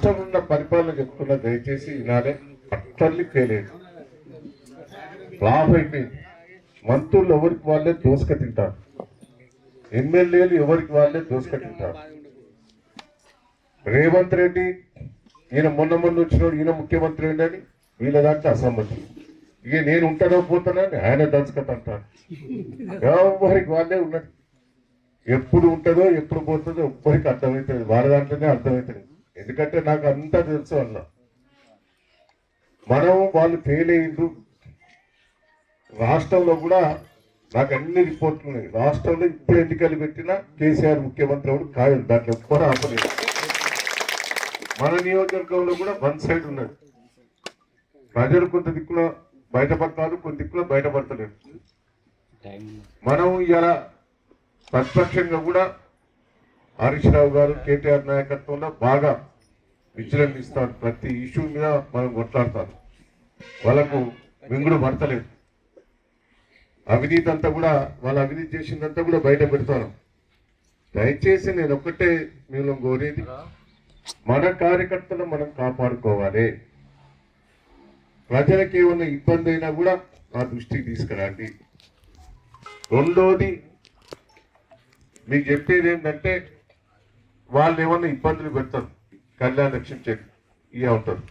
రాష్ట్రం ఉన్న పరిపాలన చెప్తున్నా, దయచేసి ఈనాడే అట్టర్లీ ఫెయిల్ అయింది, ఫ్లాప్ అయిపోయింది. మంత్రులు ఎవరికి వాళ్ళే దోసుక తింటారు, ఎమ్మెల్యేలు ఎవరికి వాళ్ళే దోసుక తింటారు. రేవంత్ రెడ్డి ఈయన మొన్న వచ్చినోడు, ఈయన ముఖ్యమంత్రి అని వీళ్ళ దాంట్లో అసమ్మతి. ఇక నేను ఉంటానో పోతానని ఆయన దోసుకత అంటారు. ఎవరికి వాళ్ళే ఉన్నది, ఎప్పుడు ఉంటుందో ఎప్పుడు పోతుందో ఎవ్వరికి అర్థమవుతుంది, వాళ్ళ దాంట్లోనే అర్థమవుతుంది. ఎందుకంటే నాకు అంతా తెలుసు అన్న, మనం వాళ్ళు ఫెయిల్ అయ్యిండ్రు. రాష్ట్రంలో కూడా నాకు అన్ని రిపోర్ట్లు ఉన్నాయి. రాష్ట్రంలో ఇప్పుడు ఎన్నికలు పెట్టినా కేసీఆర్ ముఖ్యమంత్రి కూడా ఖాయం, దాంట్లో ఎవ్వరూ ఆపలేదు. మన నియోజకవర్గంలో కూడా వన్ సైడ్ ఉన్నది. ప్రజలు కొంత దిక్కున బయటపడతారు, కొన్ని దిక్కులో బయటపడతలేదు. మనం ఇలా ప్రతిపక్షంగా కూడా హరీష్ రావు గారు కేటీఆర్ నాయకత్వంలో బాగా విజృంభిస్తారు. ప్రతి ఇష్యూ మీద మనం కొట్లాడతారు. వాళ్ళకు మింగుడు పడతలేదు. అవినీతి అంతా కూడా, వాళ్ళు అవినీతి చేసిందంతా కూడా బయట పెడతాను. దయచేసి నేను ఒక్కటే మేము కోరేది, మన కార్యకర్తలు మనం కాపాడుకోవాలి. ప్రజలకు ఏమన్నా ఇబ్బంది అయినా కూడా నా దృష్టికి తీసుకురండి. రెండోది మీకు చెప్పేది ఏంటంటే, వాళ్ళు ఏమన్నా ఇబ్బందులు పెడతారు, కళ్యాణ లక్ష్మి చెక్ ఇవి ఉంటారు,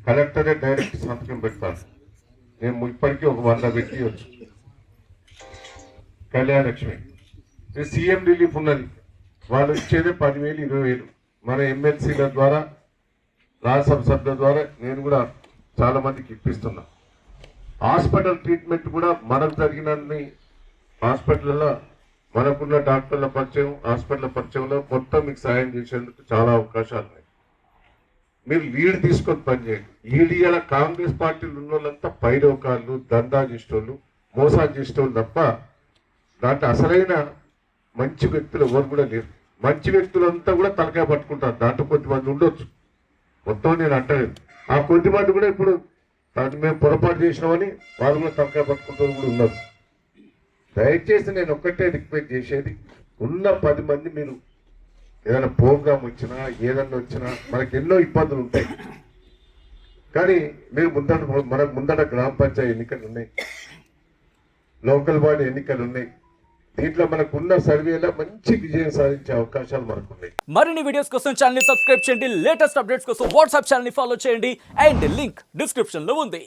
కలెక్టరే డైరెక్ట్ సంతకం పెడతారు. నేను ఇప్పటికీ ఒక 100 పెట్టివచ్చు. కళ్యాణ లక్ష్మి సీఎం రిలీఫ్ ఉన్నది, వాళ్ళు ఇచ్చేదే 10,000 20,000. మన ఎమ్మెల్సీల ద్వారా, రాజ్యసభ సభ్యుల ద్వారా నేను కూడా చాలా మందికి ఇప్పిస్తున్నా. హాస్పిటల్ ట్రీట్మెంట్ కూడా మనకు జరిగినన్ని హాస్పిటల్లో మనకున్న డాక్టర్ల పరిచయం, హాస్పిటల్ పరిచయంలో మొత్తం మీకు సాయం చేసేందుకు చాలా అవకాశాలు ఉన్నాయి. మీరు లీడ్ తీసుకొని పనిచేయండి. ఈడీఎల కాంగ్రెస్ పార్టీలు ఉన్న వాళ్ళంతా పైరోకాళ్ళు, దందా చేసేటోళ్ళు, మోసాలు చేసేటోళ్ళు తప్ప దాంట్లో అసలైన మంచి వ్యక్తులు ఎవరు కూడా లేరు. మంచి వ్యక్తులంతా కూడా తలకాయ పట్టుకుంటారు. దాంట్లో కొద్దిమంది ఉండొచ్చు, మొత్తం నేను అంటలేదు. ఆ కొద్దిమంది కూడా ఇప్పుడు మేము పొరపాటు చేసినామని వాళ్ళు కూడా తలకాయ పట్టుకుంటారు కూడా ఉన్నారు. దయచేసి నేను ఒక్కటే రిక్వెస్ట్ చేసేది, ఉన్న 10 మంది మీరు ఏదైనా ప్రోగ్రామ్ వచ్చినా ఏదన్నా వచ్చినా మనకి ఎన్నో ఇబ్బందులు ఉంటాయి. కానీ మీరు మనకు ముందట గ్రామ పంచాయతీ ఎన్నికలు ఉన్నాయి, లోకల్ బాడీ ఎన్నికలు ఉన్నాయి. దీంట్లో మనకున్న సర్వేలో మంచి విజయం సాధించే అవకాశాలు మనకున్నాయి. మరిన్ని వీడియోస్ కోసం ఛానల్ ని సబ్స్క్రైబ్ చేయండి. లేటెస్ట్ అప్డేట్స్ కోసం వాట్సాప్ ఛానల్ ని ఫాలో చేయండి. అండ్ లింక్ డిస్క్రిప్షన్ లో ఉంది.